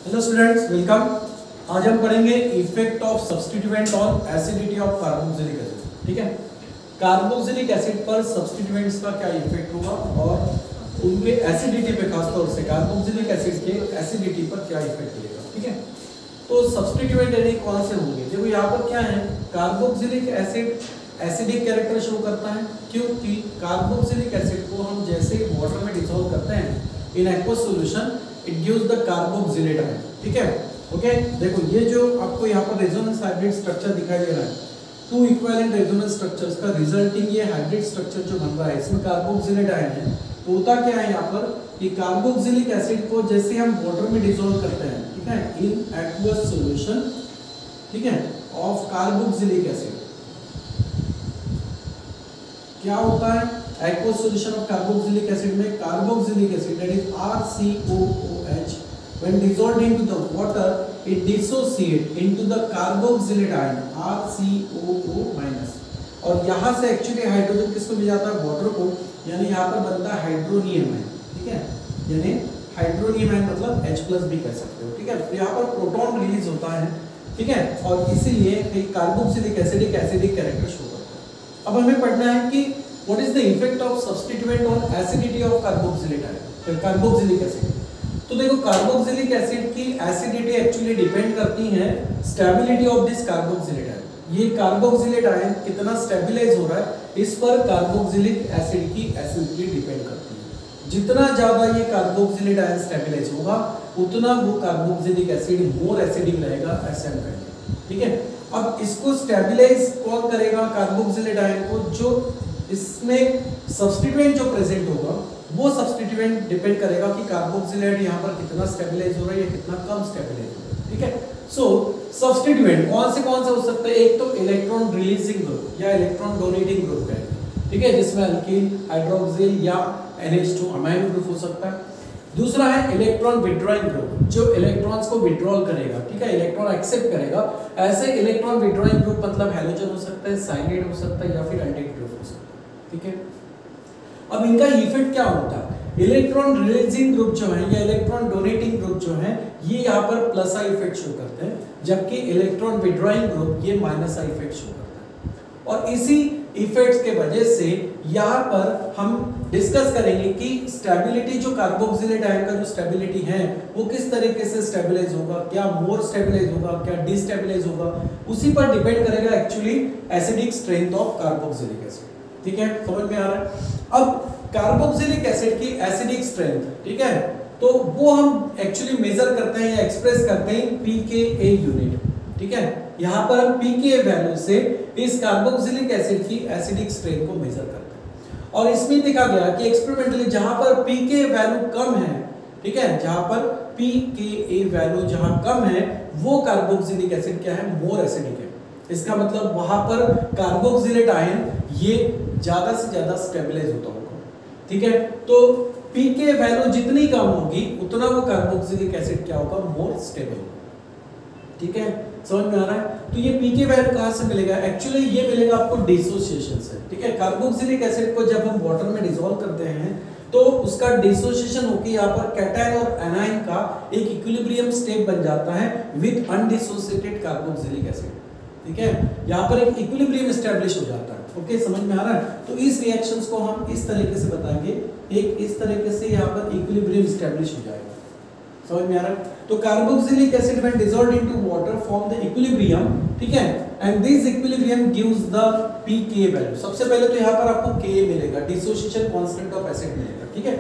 Hello students, welcome. आज हम पढ़ेंगे effect of substituent on acidity of carboxylic acid. ठीक है, कार्बोक्सिलिक एसिड पर सब्स्टिट्यूएंट्स का क्या इफेक्ट होगा और उनके एसिडिटी पे, खासतौर से कार्बोक्सिलिक एसिड के एसिडिटी पर क्या इफेक्ट पड़ेगा। ठीक है, तो सब्स्टिट्यूएंट यानी कौन से होंगे। देखो यहाँ पर क्या है, carboxylic acid acidic character show करता है क्योंकि कार्बोक्सिलिक एसिड को हम जैसे वाटर में डिसॉल्व करते हैं in aqueous solution, it gives the carboxylate ion. ठीक है, ओके। देखो ये जो आपको यहाँ पर रेजोनेंस हाइब्रिड स्ट्रक्चर दिखाई दे रहा है, टू इक्विवेलेंट रेजोनेंस स्ट्रक्चर्स का रिजल्टिंग ये हाइब्रिड स्ट्रक्चर जो बन रहा है, इसमें कार्बोक्सिलेट आयन है। तो होता क्या है यहाँ पर कि कार्बोक्सिलिक एसिड को जैसे हम वाटर में डिसॉल्व करते हैं, ठीक है, इन एक्वस सॉल्यूशन, ठीक है, ऑफ कार्बोक्सिलिक एसिड, क्या होता है aqueous solution of carboxylic acid में carboxylic acid that is RCOOH when dissolved into the water it dissociate into the carboxylate ion RCOO-, और यहाँ से एक्चुअली हाइड्रोजन किसको मिल जाता है, वाटर को, यानी यहाँ पर बनता है हाइड्रोनियम आयन। ठीक है, यानी हाइड्रोनियम आयन मतलब H+ भी कह सकते हो। ठीक है, तो यहाँ पर प्रोटॉन रिलीज होता है। ठीक है, और इसीलिए कार्बोक्सिलिक एसिड एक एसिडिक कैरेक्टर शो करता है। अब हमें पढ़ना है कि what is the effect of substituent on acidity of carboxylate ion, carboxylic acid. तो देखो कार्बोक्सिलिक एसिड की एसिडिटी एक्चुअली डिपेंड करती है stability of this carboxylate ion. ये कार्बोक्सिलेट आयन कितना स्टेबलाइज हो रहा है, इस पर कार्बोक्सिलिक एसिड की एसिडिटी डिपेंड करती है। जितना ज्यादा ये कार्बोक्सिलेट आयन स्टेबलाइज होगा उतना वो कार्बोक्सिलिक एसिड मोर एसिडिक रहेगा, ऐसे हम कहेंगे। ठीक है, अब इसको स्टेबलाइज कौन करेगा कार्बोक्सिलेट आयन को, जो इसमें सब्स्टिट्यूएंट जो प्रेजेंट होगा वो सब्स्टिट्यूएंट डिपेंड करेगा कि कार्बोक्सिलेट यहाँ पर कितना स्टेबलाइज हो रहा है या कितना कम स्टेबलाइज हो रहा है। ठीक है, सो सब्स्टिट्यूएंट कौन से हो सकते हैं, एक तो इलेक्ट्रॉन रिलीजिंग ग्रुप या इलेक्ट्रॉन डोनेटिंग ग्रुप कहेंगे। ठीक है, जिसमें अल्कीन, हाइड्रोक्सिल या NH2 अमाइन ग्रुप हो सकता है। दूसरा है इलेक्ट्रॉन विड्रॉइंग ग्रुप, जो इलेक्ट्रॉन्स को विड्रॉल करेगा। ठीक है, इलेक्ट्रॉन एक्सेप्ट करेगा। ऐसे इलेक्ट्रॉन विड्रॉइंग ग्रुप मतलब हैलोजन हो सकता है, साइनाइड हो सकता है या फिर अल्डेहाइड ग्रुप हो सकता है। ठीक है, अब इनका इफेक्ट क्या होता है, इलेक्ट्रॉन रिलीजिंग ग्रुप जो है या इलेक्ट्रॉन डोनेटिंग ग्रुप जो है ये यहाँ पर प्लस आई इफेक्ट शो करते हैं, जबकि इलेक्ट्रॉन विड्रॉइंग ग्रुप ये माइनस आई इफेक्ट शो करता है। और इसी इफेक्ट्स के वजह से यहाँ पर हम डिस्कस करेंगे कि स्टेबिलिटी जो कार्बोक्सिलेट आयन का जो स्टेबिलिटी है वो किस तरीके से स्टेबलाइज होगा, क्या मोर स्टेबलाइज होगा, क्या डिस्टेबलाइज होगा, उसी पर डिपेंड करेगा actually acidic strength of carboxylic acid. ठीक है, समझ में आ रहा है। अब कार्बोक्सिलिक एसिड की एसिडिक स्ट्रेंथ, ठीक है, तो वो हम एक्चुअली मेजर करते हैं या एक्सप्रेस करते हैं pKa यूनिट। ठीक है, यहाँ पर हम pKa वैल्यू से इस कार्बोक्सिलिक एसिड की एसिडिक स्ट्रेंथ को मेजर करते हैं। और इसमें देखा गया कि एक्सपेरिमेंटली जहां पर pKa वैल्यू कम है, ठीक है, जहां पर pKa वैल्यू जहां कम है वो कार्बोक्सिलिक एसिड क्या है, मोर एसिडिक है। इसका मतलब वहां पर कार्बोक्सिलेट आयन ये ज्यादा से ज्यादा स्टेबलाइज होता होगा। ठीक है, तो pK वैल्यू जितनी कम होगी उतना वो कार्बोक्सिलिक एसिड क्या होगा, मोर स्टेबल होगा। ठीक है, समझ में आ रहा है। तो ये pK वैल्यू कहां से मिलेगा, एक्चुअली ये मिलेगा आपको डिसोसिएशन से। ठीक है, कार्बोक्सिलिक एसिड को जब हम वाटर में डिसॉल्व करते हैं तो उसका डिसोसिएशन होकर यहाँ पर कैटायन और एनायन का एक इक्विलिब्रियम स्टेट बन जाता है विद अनडिसोसिएटेड कार्बोक्सिलिक एसिड। ठीक है, यहाँ पर एक इक्विलिब्रियम एस्टैब्लिश हो जाता है। ओके, समझ में आ रहा है। तो इस रिएक्शंस को हम इस तरीके से बताएंगे, एक इस तरीके से यहाँ पर इक्विलिब्रियम एस्टैब्लिश हो जाएगा। समझ में आ रहा है। तो carboxylic acid when dissolved into water form the equilibrium, ठीक है, and this equilibrium gives the pK value. सबसे पहले तो यहाँ पर आपको K मिलेगा, डिसोसिएशन कांस्टेंट ऑफ एसिड मिलेगा। ठीक है,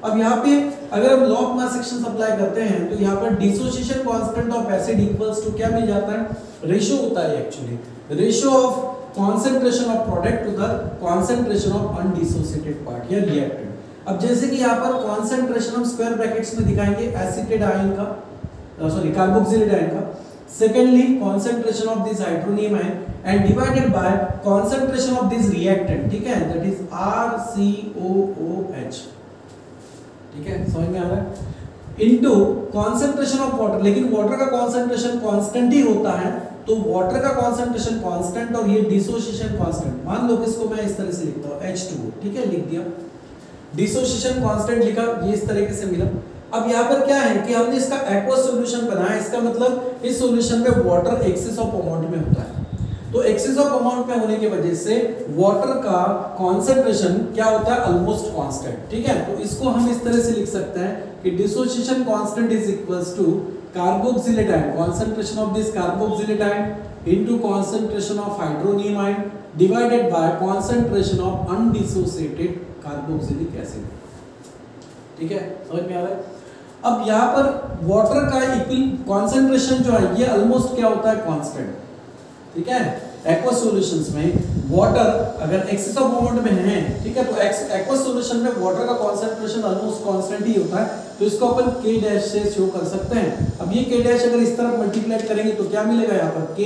अब यहाँ पे अगर हम law of mass action apply करते हैं तो यहाँ पर dissociation constant of acid equals to क्या मिल जाता है, रेशियो होता है actually, ratio of concentration of product to the concentration of undissociated part या reactant। अब जैसे कि यहाँ पर concentration हम स्क्वायर ब्रैकेट्स में दिखाएंगे एसिटेट आयन का, सॉरी कार्बोक्सिलेट आयन का, secondly concentration of this hydronium ion and divided by concentration of this reactant, ठीक है, that is RCOOH। ठीक है, समझ में आ रहा है, इनटू कॉन्सेंट्रेशन ऑफ वाटर, लेकिन वाटर का कॉन्सेंट्रेशन कांस्टेंट ही होता है, तो वाटर का कॉन्सेंट्रेशन कांस्टेंट और ये डिसोसिएशन कांस्टेंट, मान लो कि इसको मैं इस तरह से लिखता हूं H2O। ठीक है, लिख दिया, डिसोसिएशन कांस्टेंट लिखा, ये इस तरीके से मिला। अब यहाँ पर क्या है कि हमने इसका एक्वस सॉल्यूशन बनाया, इसका मतलब इस सॉल्यूशन में वाटर एक्सेस ऑफ अमाउंट में होता है, तो एक्सेस ऑफ अमाउंट में होने की वजह से वाटर का कॉन्सेंट्रेशन क्या होता है, ऑलमोस्ट कांस्टेंट, ठीक है। तो इसको हम इस तरह से लिख सकते हैं कि dissociation constant is equals to carboxylate ion, concentration of this carboxylate ion into concentration of hydronium ion divided by concentration of undissociated carboxylic acid, ठीक है, समझ में आ रहा है। अब यहाँ पर वाटर का इक्वल कॉन्सेंट्रेशन जो है ये ऑलमोस्ट क्या होता है, कांस्टेंट, ठीक है। एक्वस सॉल्यूशंस में वाटर अगर एक्सेस ऑफ अमाउंट में है, ठीक है, तो एक्वस सॉल्यूशन में वाटर का कॉन्सेंट्रेशन ऑलमोस्ट कांस्टेंट ही होता है, तो इसको अपन K डैश से शो कर सकते हैं। अब ये K डैश अगर इस तरफ मल्टीप्लाई करेंगे तो क्या मिलेगा यहाँ पर, K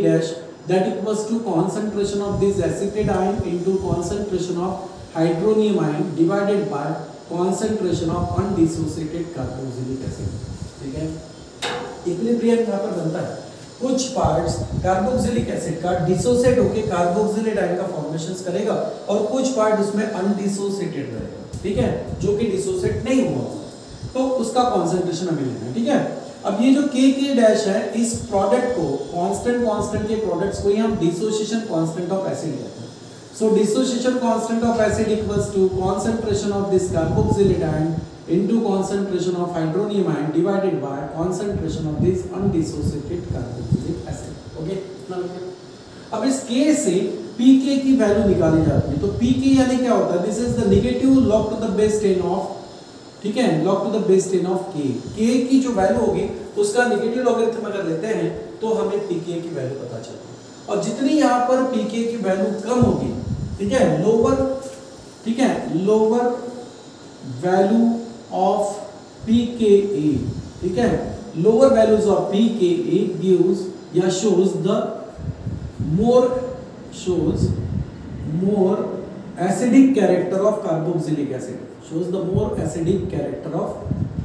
dash that equals to concentration of this acetate ion into concentration of hydronium ion divided by concentration of undissociated carboxylic acid, ठीक है। इक्विलिब्रियम यहाँ पर बनता है, कुछ पार्ट्स कार्बोक्सिलिक एसिड का डिसोसिएट होकर कार्बोक्सिलेट आयन का फॉर्मेशन करेगा और कुछ पार्ट उसमें अनडिसोसिएटेड रहेगा, ठीक है, जो कि डिसोसिएट नहीं हुआ, तो उसका कॉन्सेंट्रेशन हमें लेना है, ठीक है। अब ये जो K डैश है, इस प्रोडक्ट को कांस्टेंट के प्रोडक्ट्स को ही हम डिसोसिएशन कांस्टेंट ऑफ एसिड कहते हैं। So dissociation constant of acid equals to concentration of this carboxylate ion into concentration of hydronium ion divided by concentration of this undissociated carboxylic acid. Okay? अब इस K से pK की value निकाली जाती है, तो pK यानी क्या होता है, this is the negative log to the base 10 of, ठीक है, log to the base 10 of K। K की जो वैल्यू होगी उसका नेगेटिव लॉगरिथम अगर लेते हैं तो हमें pK की वैल्यू पता चलती है, और जितनी यहाँ पर pK की वैल्यू कम होगी, ठीक है, लोअर, ठीक है, लोअर वैल्यू ऑफ pKa, ठीक है, lower values of pKa gives या shows the more acidic character of carboxylic acid, shows the more acidic character of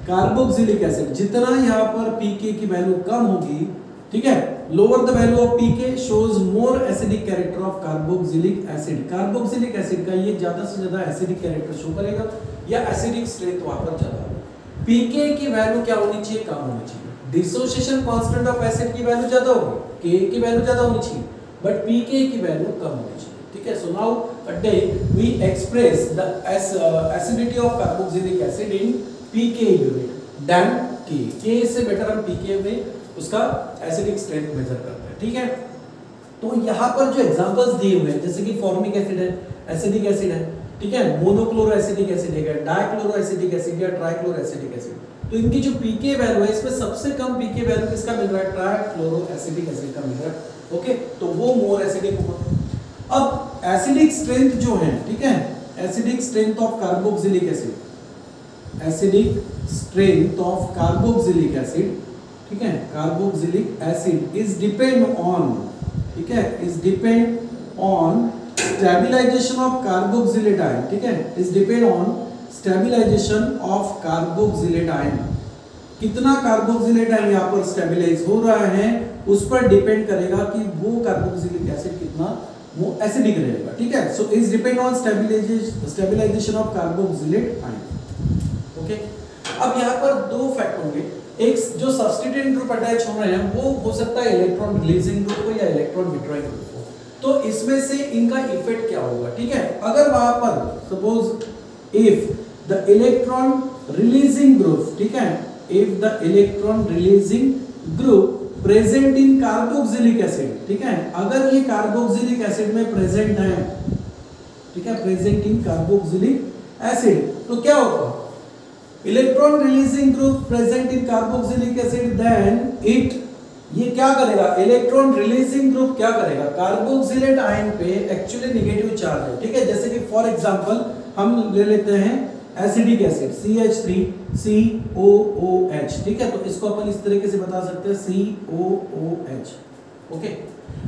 carboxylic acid. जितना यहाँ पर pK की वैल्यू कम होगी, ठीक है, lower the value of pK shows more acidic character of carboxylic acid. Carboxylic acid का ये ज्यादा से ज्यादा एसिडिक कैरेक्टर शो करेगा या एसिडिक स्ट्रेंथ वहां पर ज्यादा होगा। pK की वैल्यू क्या होनी चाहिए, कम होनी चाहिए। डिसोसिएशन कांस्टेंट ऑफ एसिड की वैल्यू ज्यादा होगी, K की वैल्यू ज्यादा होनी चाहिए, बट pK की वैल्यू कम होनी चाहिए, ठीक है। So now today we express the acidity of carboxylic acid in pK unit than K। K से बेटर हम pK में उसका एसिडिक स्ट्रेंथ मेजर करते हैं, ठीक है। तो यहाँ पर जो एग्जांपल्स दिए हुए हैं, जैसे कि फॉर्मिक एसिड है, एसिडिक एसिड है, ठीक है, मोनोक्लोरो एसिडिक एसिड है, डाइक्लोरो एसिडिक एसिड या ट्राइक्लोरो एसिडिक एसिड, तो इनकी जो pK वैल्यू है, इसमें सबसे कम pK वैल्यू किसका मिल रहा है, ट्राइक्लोरो एसिडिक एसिड का मिल रहा है, ओके, तो वो मोर एसिडिक होगा। अब एसिडिक स्ट्रेंथ जो है, ठीक है, acidic strength of carboxylic acid, acidic strength of carboxylic acid, ठीक है, carboxylic acid is depend on, ठीक है, is depend on stabilization of carboxylate ion, ठीक है, is depend on stabilization of carboxylate ion. कितना कार्बोक्सिलेट आयन यहाँ पर stabilise हो रहा है उस पर डिपेंड करेगा कि वो कार्बोक्सिलिक एसिड कितना वो एसिडिक रहेगा, ठीक है। So is depend on stabilization of carboxylate ion, okay. अब यहाँ पर दो फैक्ट होंगे, एक जो सब्स्टिट्यूएंट ग्रुप अटैच हो रहे हैं वो हो सकता है इलेक्ट्रॉन रिलीजिंग ग्रुप हो या इलेक्ट्रॉन विड्रॉइंग ग्रुप हो, तो इसमें से इनका इफेक्ट क्या होगा, ठीक है। अगर वहां पर suppose if the electron releasing group, ठीक है, if the electron releasing group present in carboxylic acid, ठीक है, अगर ये कार्बोक्सिलिक एसिड में प्रेजेंट है, ठीक है, प्रेजेंट इन कार्बोक्सिलिक एसिड, तो क्या होगा, electron releasing group present in carboxylic acid, then it, ये क्या करेगा, इलेक्ट्रॉन रिलीजिंग ग्रुप क्या करेगा, कार्बोक्सिलेट आयन पे एक्चुअली नेगेटिव चार्ज है, ठीक है। जैसे कि फॉर एग्जांपल हम ले लेते हैं एसिडिक एसिड CH3COOH, ठीक है, तो इसको अपन इस तरीके से बता सकते हैं COOH, ओके।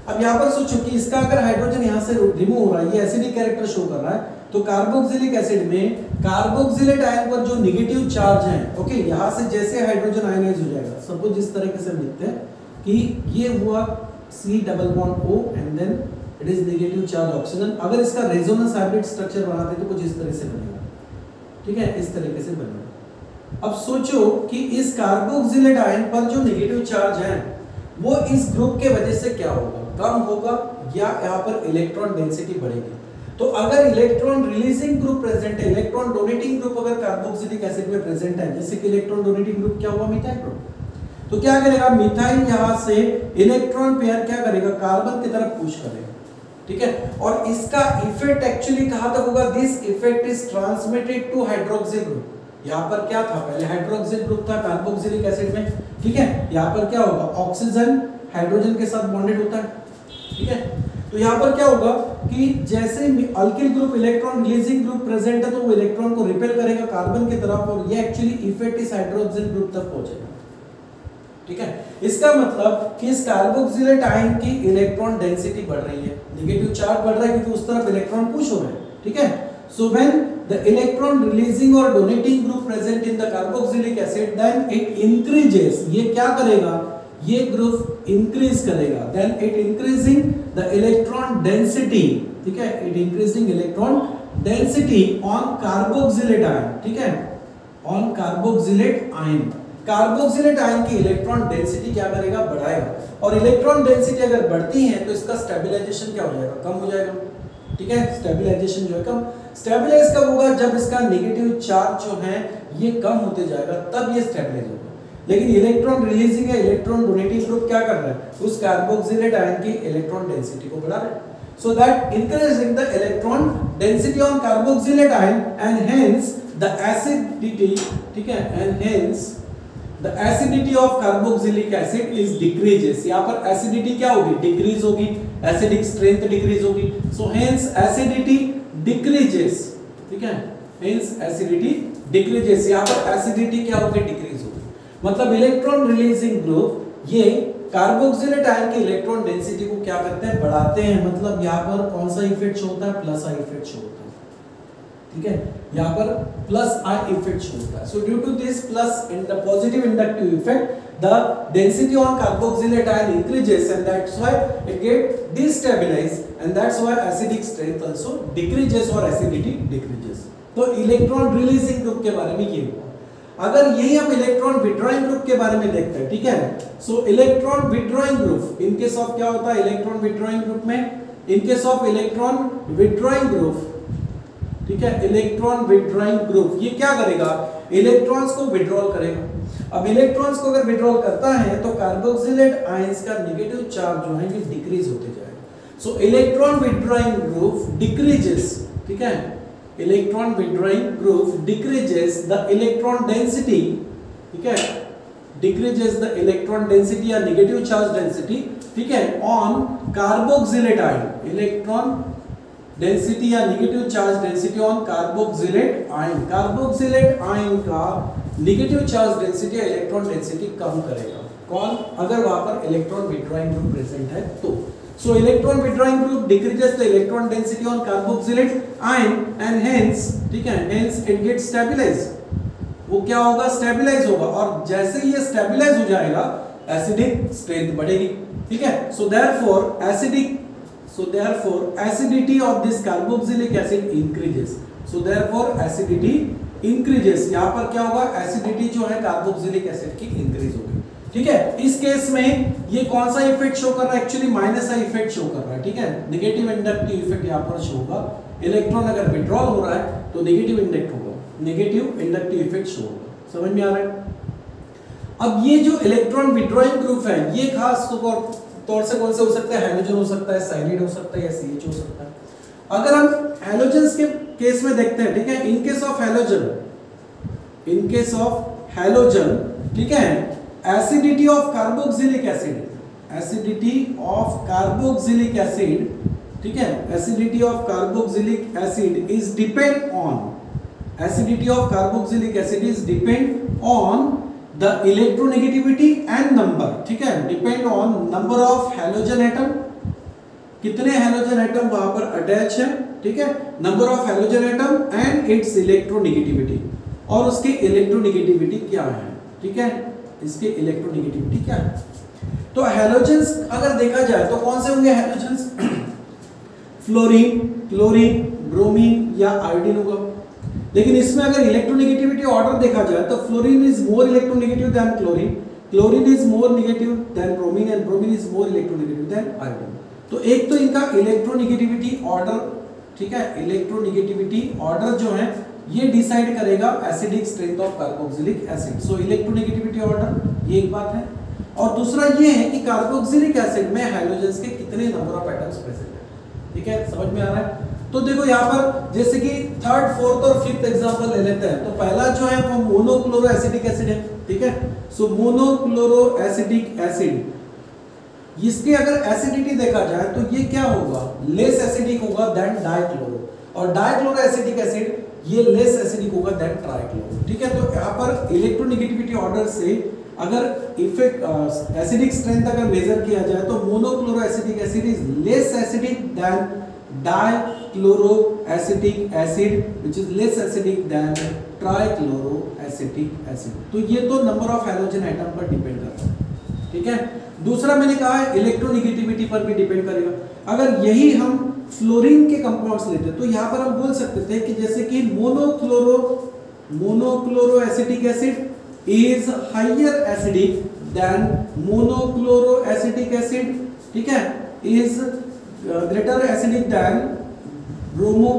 अब यहाँ पर सोचो कि इसका अगर हाइड्रोजन यहाँ से रिमूव हो रहा है, ये एसिडिक कैरेक्टर शो कर रहा है, तो कार्बोक्सिलिक एसिड में कार्बोक्सिलेट आयन पर जो नेगेटिव चार्ज है, ओके, यहाँ से जैसे हाइड्रोजन आयनाइज हो जाएगा, सपोज इस तरीके से हम लिखते हैं कि ये हुआ C double bond O and then it is negative charge oxygen. अगर इसका रेजोनेंस हाइब्रिड स्ट्रक्चर बनाते तो कुछ इस तरह से बनेगा, ठीक है, इस तरीके से बनेगा, अब सोचो कि इस कार्बोक्सिलेट आयन पर जो नेगेटिव चार्ज है वो इस ग्रुप के वजह से क्या होगा, कम होगा या यहाँ पर इलेक्ट्रॉन डेंसिटी बढ़ेगी। तो अगर इलेक्ट्रॉन रिलीजिंग ग्रुप प्रेजेंट है, इलेक्ट्रॉन डोनेटिंग ग्रुप अगर कार्बोक्सिलिक एसिड में प्रेजेंट है, जैसे कि इलेक्ट्रॉन डोनेटिंग ग्रुप क्या हुआ, मिथाइल ग्रुप, तो क्या करेगा मिथाइल यहां से इलेक्ट्रॉन पेयर क्या करेगा, कार्बन की तरफ पुश करेगा, ठीक है। और इसका इफेक्ट एक्चुअली कहां तक होगा, this effect is transmitted to hydroxyl group. यहां पर क्या था, पहले हाइड्रोक्सिल ग्रुप था कार्बोक्सिलिक एसिड में, ठीक है। यहां पर क्या होगा, ऑक्सीजन हाइड्रोजन के साथ बॉन्डेड होता है, ठीक है। तो यहाँ पर क्या होगा कि जैसे alkyl group electron releasing group present है तो वो इलेक्ट्रॉन को रिपेल करेगा कार्बन की तरफ और ये एक्चुअली इफेक्ट इस हाइड्रोक्सिल ग्रुप तक पहुंचेगा, ठीक है। इसका मतलब कि इस कार्बोक्सिलेट आयन की इलेक्ट्रॉन डेंसिटी बढ़ रही है, नेगेटिव चार्ज बढ़ रहा है क्योंकि उस तरफ इलेक्ट्रॉन पुश हो रहे हैं, ठीक है। So when the electron releasing और donating group present in the carboxylic acid then it increases, ये क्या करेगा, ये ग्रुप इंक्रीज करेगा, then it increasing the electron density, ठीक है, it increasing electron density on carboxylate ion, ठीक है, on carboxylate ion. Carboxylate ion की इलेक्ट्रॉन डेंसिटी क्या करेगा, बढ़ाएगा। और इलेक्ट्रॉन डेंसिटी अगर बढ़ती है तो इसका स्टेबलाइजेशन क्या हो जाएगा, कम हो जाएगा, ठीक है। स्टेबलाइजेशन जो है कम, स्टेबलाइज कब होगा, जब इसका नेगेटिव चार्ज जो है ये कम होते जाएगा तब ये स्टेबलाइज होगा। लेकिन इलेक्ट्रॉन रिलीजिंग है, इलेक्ट्रॉन डोनेटिंग ग्रुप क्या कर रहा है, उस कार्बोक्सिलेट आयन की इलेक्ट्रॉन डेंसिटी को बढ़ा रहा है। So that increasing the electron density on carboxylate ion and hence the acidity, ठीक है, and hence the acidity of carboxylic acid is decreases. यहाँ पर एसिडिटी क्या होगी, डिक्रीज होगी, एसिडिक स्ट्रेंथ डिक्रीज होगी। सो हेंस एसिडिटी डिक्रीजेस, ठीक है, हेंस एसिडिटी डिक्रीजेस। यहाँ पर एसिडिटी क्या होगी, डिक्रीज होगी। मतलब इलेक्ट्रॉन रिलीजिंग ग्रुप ये कार्बोक्सिलेट आयन की इलेक्ट्रॉन डेंसिटी को क्या करते हैं, बढ़ाते हैं। मतलब यहाँ पर कौन सा इफेक्ट शो होता है, प्लस आई इफेक्ट शो होता है, ठीक है, यहाँ पर प्लस आई इफेक्ट शो होता है। So due to this plus in the positive inductive effect the density on carboxylate ion increases and that's why it get destabilized and that's why acidic strength also decreases और acidity decreases. तो electron releasing group के बारे में ये हुआ। अगर यही हम इलेक्ट्रॉन विड्रॉइंग ग्रुप के बारे में देखते हैं, ठीक है। सो electron withdrawing group in case of क्या होता है, इलेक्ट्रॉन विड्रॉइंग ग्रुप में, in case of electron withdrawing group, ठीक है, इलेक्ट्रॉन विड्रॉइंग ग्रुप ये क्या करेगा, इलेक्ट्रॉन्स को विड्रॉल करेगा। अब इलेक्ट्रॉन्स को अगर विड्रॉल करता है तो कार्बोक्सिलेट आयंस का नेगेटिव चार्ज जो है ये डिक्रीज होते जाएगा। So electron withdrawing group decreases, ठीक है, electron withdrawing group decreases the electron density, ठीक है, डिक्रीजेस द इलेक्ट्रॉन डेंसिटी या नेगेटिव चार्ज डेंसिटी, ठीक है, on carboxylate ion, electron density या negative charge density on carboxylate ion. Carboxylate ion का negative charge density या इलेक्ट्रॉन डेंसिटी कम करेगा, कौन, अगर वहां पर इलेक्ट्रॉन विड्रॉइंग ग्रुप प्रेजेंट है तो। So electron withdrawing group decreases the electron density on carboxylate ion and hence, ठीक है, hence it gets stabilized। वो क्या होगा, stabilize होगा और जैसे ही ये stabilize हो जाएगा एसिडिक स्ट्रेंथ बढ़ेगी, ठीक है। So therefore acidity of this carboxylic acid increases। So therefore acidity increases। यहाँ पर क्या होगा, एसिडिटी जो है कार्बोक्सिलिक एसिड की इंक्रीज होगी, ठीक है। इस केस में ये कौन सा इफेक्ट शो कर रहा है, actually minus I effect show कर रहा है, ठीक है, नेगेटिव इंडक्टिव इफेक्ट यहाँ पर शो होगा। इलेक्ट्रॉन अगर विड्रॉल हो रहा है तो नेगेटिव इंडक्ट होगा, नेगेटिव इंडक्टिव इफेक्ट शो होगा। समझ में आ रहा है। अब ये जो इलेक्ट्रॉन विड्रॉइंग ग्रुप है ये खास तौर से कौन से हो सकता है, हैलोजन हो सकता है, साइनाइड हो सकता है या CH हो सकता है। अगर हम हैलोजन्स के केस में देखते हैं, ठीक है, इन केस ऑफ हैलोजन, ठीक है, acidity of carboxylic acid, acidity of carboxylic acid, ठीक है, acidity of carboxylic acid is depend on, acidity of carboxylic acid is depend on the electronegativity and number, ठीक है, depend on number of halogen atom, कितने halogen atom वहां पर attach है, ठीक है, number of halogen atom and it's electronegativity, और उसकी इलेक्ट्रोनेगेटिविटी क्या है, ठीक है, इसके इलेक्ट्रोनेगेटिविटी क्या है। तो हैलोजेंस अगर देखा जाए तो कौन से होंगे हैलोजेंस, फ्लोरीन, क्लोरीन, ब्रोमीन या आयोडीन होगा। लेकिन इसमें अगर इलेक्ट्रोनेगेटिविटी ऑर्डर देखा जाए तो fluorine is more electronegative than chlorine, chlorine is more negative than bromine and bromine is more electronegative than iodine. तो एक तो इनका इलेक्ट्रोनेगेटिविटी ऑर्डर, ठीक है, इलेक्ट्रोनेगेटिविटी ऑर्डर जो है ये डिसाइड करेगा acidic strength of carboxylic acid. So electronegativity order ये एक बात है। और दूसरा ये है कि कार्बोक्सिलिक एसिड में हाइड्रोजन्स के कितने नंबर ऑफ एटम्स प्रेजेंट है, ठीक है, समझ में आ रहा है। तो देखो यहाँ पर जैसे कि थर्ड, फोर्थ और फिफ्थ एग्जांपल ले लेते हैं। तो पहला जो है वो मोनोक्लोरो एसिडिक एसिड है, ठीक है। सो मोनोक्लोरो एसिडिक एसिड, इसके अगर एसिडिटी देखा जाए तो ये क्या होगा, लेस एसिडिक होगा देन डाइक्लोरो, और डाइक्लोरो एसिडिक एसिड ये लेस एसिडिक होगा देन ट्राइक्लोरो, ठीक है। तो यहाँ पर इलेक्ट्रोनेगेटिविटी ऑर्डर से अगर इफेक्ट एसिडिक स्ट्रेंथ अगर मेजर किया जाए तो monochloro acidic acid is less acidic then dichloro acidic acid which is less acidic then trichloro acidic acid. तो ये तो नंबर ऑफ हैलोजन एटम पर डिपेंड करता है, ठीक है। दूसरा मैंने कहा है इलेक्ट्रोनेगेटिविटी पर भी डिपेंड करेगा। अगर यही हम फ्लोरीन के कंपाउंड्स लेते तो यहाँ पर हम बोल सकते थे कि जैसे कि monochloro acidic acid is higher acidic than monochloro acetic acid, ठीक है, is greater acidic than bromo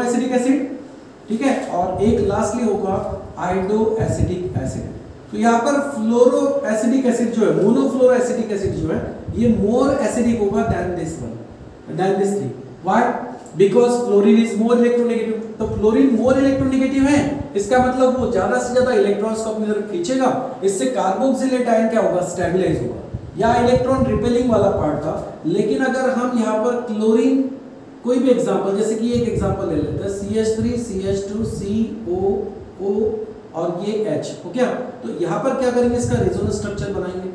acidic acid, ठीक है। और एक लास्टली होगा आयोडो एसिडिक एसिड। तो यहाँ पर फ्लोरो एसिडिक एसिड जो है, मोनोफ्लोरो एसिडिक एसिड जो है ये मोर एसिडिक होगा than this one, than this three. Why? Because fluorine is more electronegative. तो फ्लोरीन मोर इलेक्ट्रोनेगेटिव है, इसका मतलब वो ज्यादा से ज्यादा इलेक्ट्रॉन्स को अपनी तरफ खींचेगा, इससे कार्बोक्सिलेट आयन क्या होगा, स्टेबलाइज होगा। या इलेक्ट्रॉन रिपेलिंग वाला पार्ट था। लेकिन अगर हम यहाँ पर क्लोरीन कोई भी एग्जांपल, जैसे कि एक एग्जांपल ले लेते हैं CH3 CH2 COO और ये H, हो गया। तो यहाँ पर क्या करेंगे, इसका रेजोनेंस स्ट्रक्चर बनाएंगे,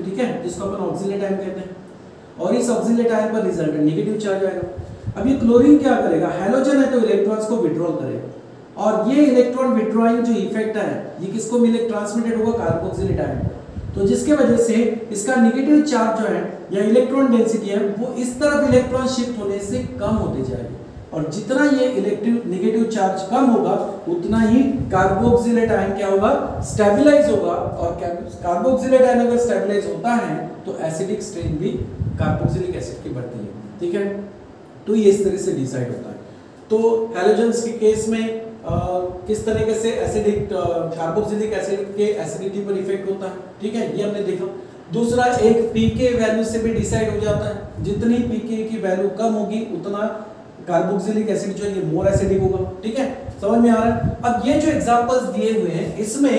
ठीक है, जिसको अपन ऑक्सिलेट आयन कहते हैं। और इस ऑक्सिलेट आयन पर रिजल्टेंट नेगेटिव चार्ज आएगा। अब ये क्लोरीन क्या करेगा, हैलोजन है तो इलेक्ट्रॉन्स को विड्रॉल करेगा, और ये इलेक्ट्रॉन विड्रॉइंग जो इफेक्ट है ये किसको मिले, ट्रांसमिटेड होगा कार्बोक्सिलेट आयन को। तो जिसके वजह से इसका नेगेटिव चार्ज जो है या इलेक्ट्रॉन डेंसिटी है वो इस तरफ इलेक्ट्रॉन शिफ्ट होने से कम होते जाएगी, और जितना ये इलेक्ट्रिक नेगेटिव चार्ज कम होगा उतना ही कार्बोक्सिलेट आयन क्या होगा, स्टेबलाइज होगा। और कार्बोक्सिलेट आयन अगर स्टेबलाइज होता है तो एसिडिक स्ट्रेंथ भी कार्बोक्सिलिक एसिड की बढ़ती है, ठीक है। तो ये इस तरह से डिसाइड होता है। तो हैलोजेंस के केस में किस तरीके से एसिडिक कार्बोक्सिलिक एसिड के एसिडिटी पर इफेक्ट होता है, ठीक है, ये हमने देखा। दूसरा, एक पीके वैल्यू से भी डिसाइड हो जाता है, जितनी पीके की वैल्यू कम होगी उतना कार्बोक्सिलिक एसिड जो है ये मोर एसिडिक होगा, ठीक है, समझ में आ रहा है। अब ये जो एग्जांपल्स दिए हुए हैं इसमें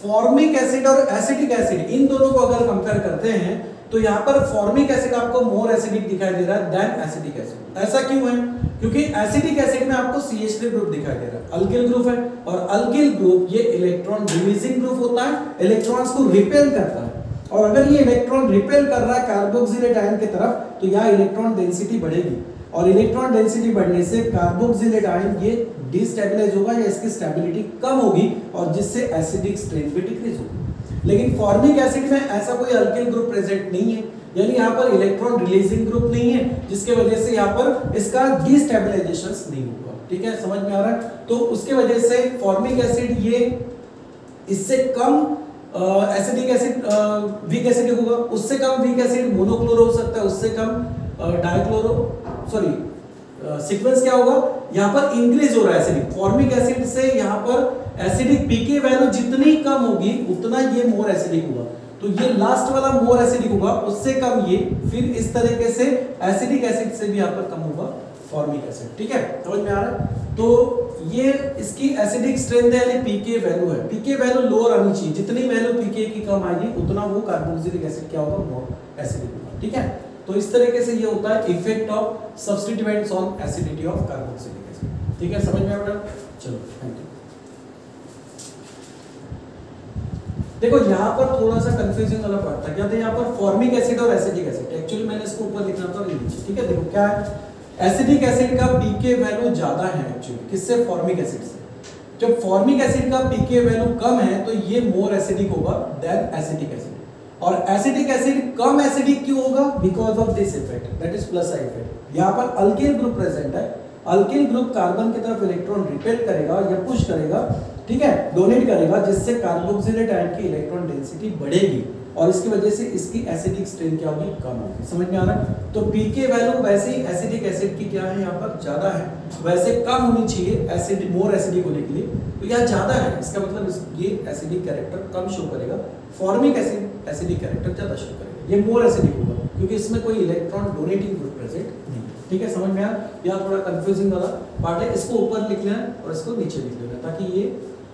फॉर्मिक एसिड और एसिटिक एसिड इन दोनों को अगर कंपेयर करते हैं तो यहाँ पर फॉर्मिक एसिड आपको मोर एसिडिक दिखाई दे रहा है देन एसिटिक एसिड। ऐसा क्यों है? क्योंकि एसिटिक एसिड में आपको CH3 ग्रुप दिखाई दे रहा है, अल्किल ग्रुप है, और अल्किल ग्रुप ये इलेक्ट्रॉन रिलीजिंग ग्रुप होता है, इलेक्ट्रॉन्स को रिपेल करता है। और अगर ये इलेक्ट्रॉन रिपेल कर रहा है कार्बोक्सिलेट आयन की तरफ तो यहाँ इलेक्ट्रॉन डेंसिटी बढ़ेगी, और इलेक्ट्रॉन डेंसिटी बढ़ने से कार्बोक्सिलेट आयन ये डिस्टेबलाइज होगा या इसकी स्टेबिलिटी कम होगी, और जिससे एसिडिक स्ट्रेंथ भी डिक्रीज होगी। लेकिन फॉर्मिक एसिड में ऐसा कोई अल्किल ग्रुप प्रेजेंट नहीं है, यानी यहाँ पर इलेक्ट्रॉन रिलीजिंग ग्रुप नहीं है, जिसके वजह से यहाँ पर इसका डिस्टेबलाइजेशन नहीं होगा, ठीक है, समझ में आ रहा है। तो उसके वजह से फॉर्मिक एसिड ये इससे कम एसिडिक एसिड वीक एसिडिक होगा, उससे कम वीक एसिड मोनोक्लोरो हो सकता है, उससे कम डाइक्लोरो, सॉरी सीक्वेंस क्या होगा, यहाँ पर इंक्रीज हो रहा है एसिडिक। फॉर्मिक एसिड से यहाँ पर एसिडिक पीके वैल्यू जितनी कम होगी उतना ये मोर एसिडिक होगा। तो ये लास्ट वाला मोर एसिडिक होगा, उससे कम ये, फिर इस तरीके से एसिडिक एसिड से भी यहाँ पर कम होगा फॉर्मिक एसिड, ठीक है, समझ में आ रहा है। तो ये इसकी एसिडिक स्ट्रेंथ है यानी पीके वैल्यू है, पीके वैल्यू लोअर आनी चाहिए, जितनी वैल्यू पीके की कम आएगी उतना वो कार्बोक्सिलिक एसिड क्या होगा, मोर एसिडिक होगा, ठीक है। तो इस तरीके से ये होता है effect of substituents on acidity of carboxylic acid, ठीक है, समझ में आ रहा है। चलो थैंक यू। देखो यहाँ पर थोड़ा सा कंफ्यूजिंग वाला पार्ट था, क्या था यहाँ पर फॉर्मिक एसिड और एसिडिक एसिड, एक्चुअली मैंने इसको ऊपर लिखना था नीचे, ठीक है। देखो क्या है, एसिडिक एसिड का पीके वैल्यू ज्यादा है एक्चुअली, किससे, फॉर्मिक एसिड से। जब फॉर्मिक एसिड का पीके वैल्यू कम है तो ये मोर एसिडिक होगा देन एसिडिक एसिड, और एसिडिक एसिड कम एसिडिक क्यों होगा, because of this effect, that is plus side effect. यहाँ पर अल्किल ग्रुप प्रेजेंट है अल्किल ग्रुप कार्बन की तरफ इलेक्ट्रॉन रिपेल करेगा या पुश करेगा, ठीक है, डोनेट करेगा, जिससे कार्बोक्सिलेट आयन की इलेक्ट्रॉन डेंसिटी बढ़ेगी और इसकी वजह से इसकी एसिडिक स्ट्रेन क्या होगी, कम होगी। समझ में आ रहा है? तो पीके वैल्यू वैसे ही एसिडिक एसिड की क्या है यहाँ पर ज्यादा है, वैसे कम होनी चाहिए एसिड मोर एसिडिक होने के लिए, तो यहाँ ज्यादा है, इसका मतलब ये एसिडिक कैरेक्टर कम शो करेगा, फॉर्मिक एसिड एसिडिक कैरेक्टर ज्यादा शो करेगा, ये मोर एसिडिक होगा क्योंकि इसमें कोई इलेक्ट्रॉन डोनेटिंग ग्रुप प्रेजेंट नहीं। ठीक है, समझ में आया? यहाँ थोड़ा कंफ्यूजिंग वाला पार्ट है, इसको ऊपर लिख लेना और इसको नीचे लिख लेना ताकि ये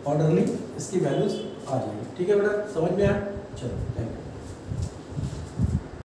ऑर्डरली इसकी वैल्यूज आ जाएगी। ठीक है बेटा, समझ में आया? चलो थैंक यू।